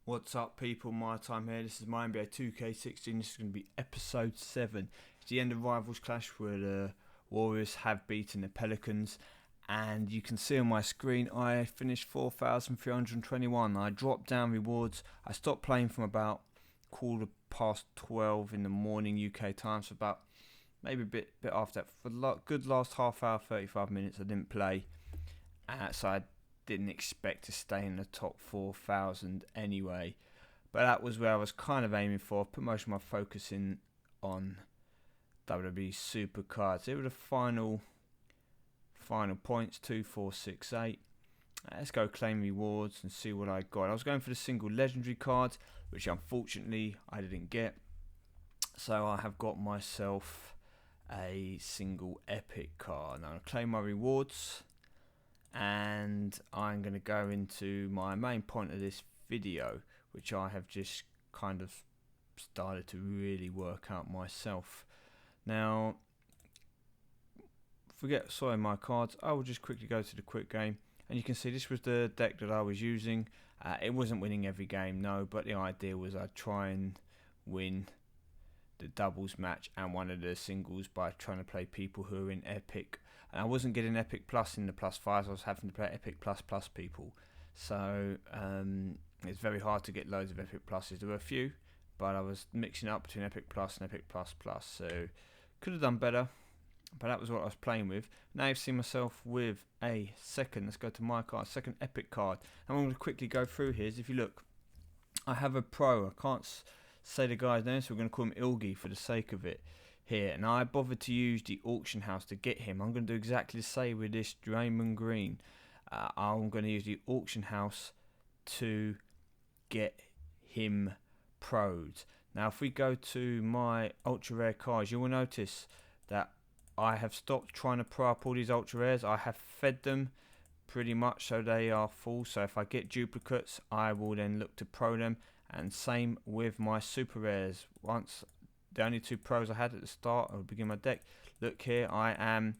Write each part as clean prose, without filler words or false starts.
What's up, people? MyTyme here. This is MyNBA2K16. This is going to be episode 7. It's the end of Rivals Clash where the Warriors have beaten the Pelicans. And you can see on my screen I finished 4,321. I dropped down rewards. I stopped playing from about 12:15 in the morning UK time. So about maybe a bit after that. For the good last half hour, 35 minutes, I didn't play. So I didn't expect to stay in the top 4,000 anyway, but that was where I was kind of aiming for. Put most of my focus in on WWE Super Cards. Here were the final points: 2, 4, 6, 8. Let's go claim rewards and see what I got. I was going for the single legendary card, which unfortunately I didn't get. So I have got myself a single epic card. Now I'll claim my rewards. And I'm going to go into my main point of this video, which I have just kind of started to really work out myself. Now, sorry my cards, I will just quickly go to the quick game, and you can see this was the deck that I was using. It wasn't winning every game, no, but the idea was I'd try and win the doubles match and one of the singles by trying to play people who are in epic. And I wasn't getting epic plus in the plus 5s. I was having to play epic plus people. So it's very hard to get loads of epic pluses. There were a few, but I was mixing up between epic plus and epic plus. So could have done better, but that was what I was playing with. Now you've seen myself with a second. Let's go to my card, second epic card. And I'm going to quickly go through here. If you look, I have a pro. I can't say the guy's name, so we're going to call him Ilgi for the sake of it here. And I bothered to use the auction house to get him. I'm going to do exactly the same with this Draymond Green. I'm going to use the auction house to get him pro'd. Now if we go to my ultra rare cards, you will notice that I have stopped trying to pro up all these ultra rares. I have fed them pretty much so they are full. So if I get duplicates, I will then look to pro them. And same with my super rares. Once the only 2 pros I had at the start of the beginning of my deck. Look here, I am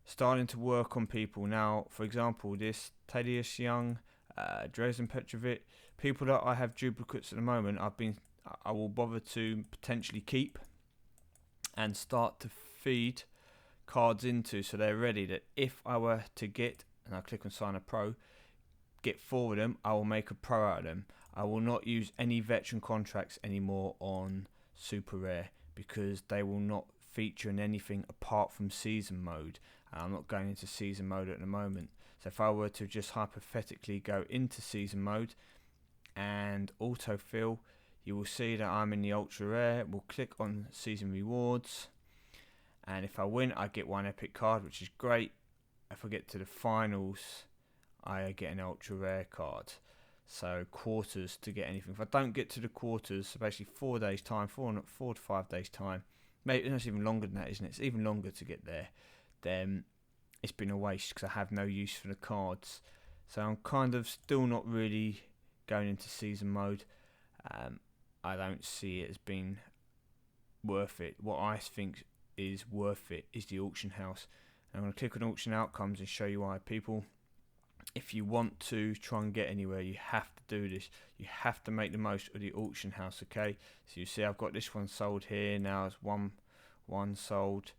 starting to work on people now. For example, this Thaddeus Young, Drazen Petrovic, people that I have duplicates at the moment. I will bother to potentially keep and start to feed cards into, so they're ready. That if I were to get, and I click on sign a pro, get 4 of them, I will make a pro out of them. I will not use any veteran contracts anymore on super rare because they will not feature in anything apart from season mode, and I'm not going into season mode at the moment. So if I were to just hypothetically go into season mode and autofill, you will see that I'm in the ultra rare. We'll click on season rewards, and if I win I get 1 epic card, which is great. If I get to the finals I get an ultra rare card. So quarters to get anything. If I don't get to the quarters, so basically 4 days time, 4 to 5 days time, maybe it's even longer than that, isn't it? It's even longer to get there. Then it's been a waste because I have no use for the cards. So I'm kind of still not really going into season mode. I don't see it as being worth it. What I think is worth it is the auction house. And I'm going to click on auction outcomes and show you why. People, if you want to try and get anywhere, you have to do this. You have to make the most of the auction house, okay? So you see I've got this one sold here. Now it's one sold.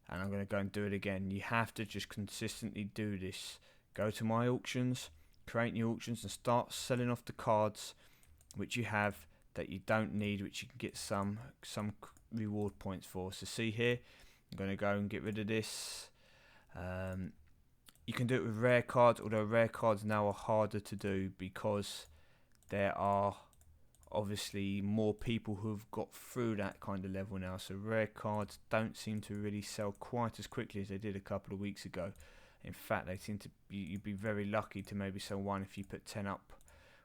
And I'm going to go and do it again. You have to just consistently do this. Go to my auctions, create new auctions, and start selling off the cards which you have that you don't need, which you can get some reward points for. So see here, I'm going to go and get rid of this. You can do it with rare cards, although rare cards now are harder to do because there are obviously more people who've got through that kind of level now. So rare cards don't seem to really sell quite as quickly as they did a couple of weeks ago. In fact, they seem to you'd be very lucky to maybe sell 1 if you put 10 up.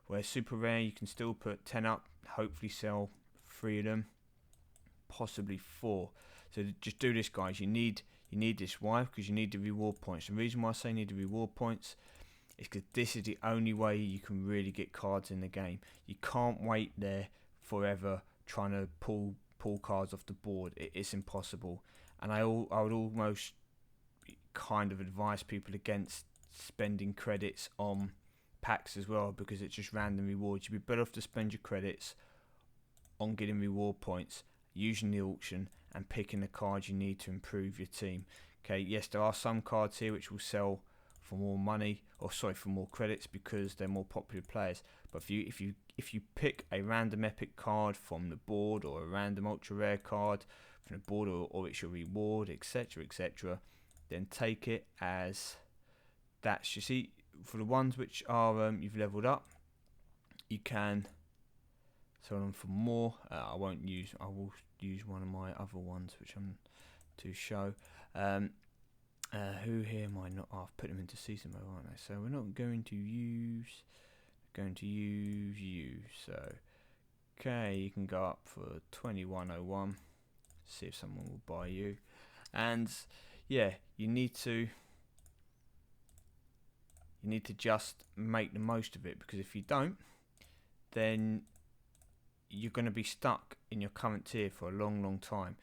Where super rare, you can still put 10 up, hopefully sell 3 of them, possibly 4. So just do this, guys. You need this. Why? Because you need the reward points. The reason why I say you need the reward points is because this is the only way you can really get cards in the game. You can't wait there forever trying to pull cards off the board. It's impossible. And I would almost kind of advise people against spending credits on packs as well, because it's just random rewards. You'd be better off to spend your credits on getting reward points, using the auction, and picking the cards you need to improve your team. Okay, yes, there are some cards here which will sell for more money, or sorry, for more credits, because they're more popular players. But if you pick a random epic card from the board, or a random ultra rare card from the board, or it's your reward, etc., etc., then take it as that's. You see, for the ones which are you've leveled up, you can sell them for more. I will use one of my other ones which I'm to show. Who here am I not? Oh, I've put them into season mode, aren't I? So we're not going to use you. So okay, you can go up for 2101. See if someone will buy you. And yeah, you need to just make the most of it, because if you don't, then you're going to be stuck in your current tier for a long time.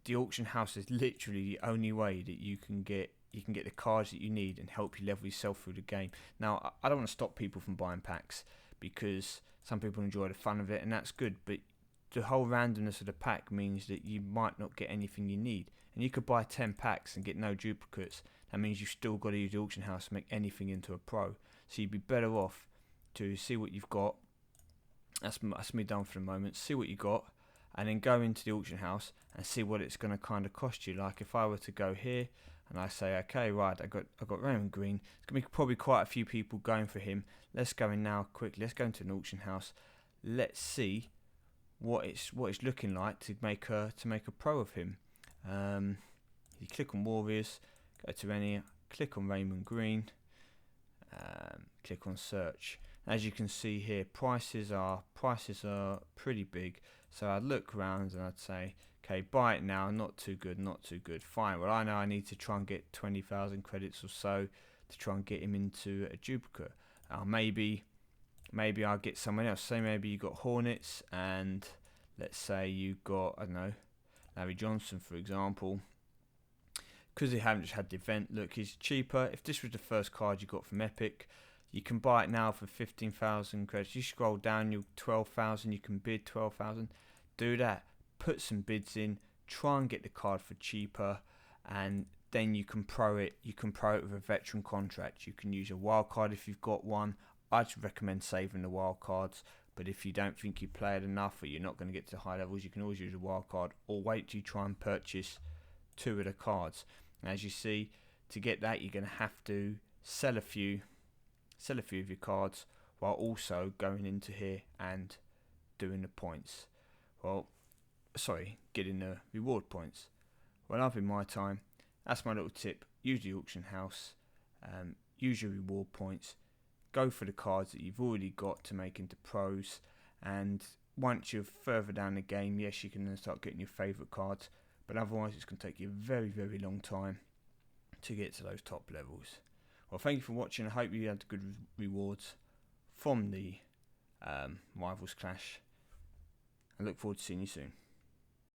The auction house is literally the only way that you can get the cards that you need and help you level yourself through the game. Now, I don't want to stop people from buying packs, because some people enjoy the fun of it, and that's good, but the whole randomness of the pack means that you might not get anything you need. And you could buy 10 packs and get no duplicates. That means you've still got to use the auction house to make anything into a pro. So you'd be better off to see what you've got. That's me done for the moment. See what you got, and then go into the auction house and see what it's going to kind of cost you. Like if I were to go here and I say, okay, right, I got Raymond Green. It's going to be probably quite a few people going for him. Let's go in now quickly. Let's go into an auction house. Let's see what it's looking like to make a pro of him. You click on Warriors, go to any, click on Raymond Green, click on search. As you can see here, prices are pretty big. So I'd look around and I'd say, okay, buy it now. Not too good. Fine. Well, I know I need to try and get 20,000 credits or so to try and get him into a duplicate. Maybe I'll get someone else. Say maybe you got Hornets, and let's say you got, I don't know, Larry Johnson, for example. Because they haven't just had the event, look, he's cheaper. If this was the first card you got from Epic, you can buy it now for 15,000 credits. You scroll down, you're 12,000. You can bid 12,000. Do that. Put some bids in. Try and get the card for cheaper, and then you can pro it. You can pro it with a veteran contract. You can use a wild card if you've got one. I'd recommend saving the wild cards. But if you don't think you play it enough, or you're not going to get to high levels, you can always use a wild card, or wait till you try and purchase 2 of the cards. And as you see, to get that, you're going to have to sell a few of your cards, while also going into here and doing the points. Getting the reward points. Well, I've been MyTyme. That's my little tip. Use the auction house. Use your reward points. Go for the cards that you've already got to make into pros. And once you're further down the game, yes, you can then start getting your favourite cards. But otherwise, it's going to take you a very, very long time to get to those top levels. Well, thank you for watching. I hope you had good rewards from the Rivals Clash. I look forward to seeing you soon.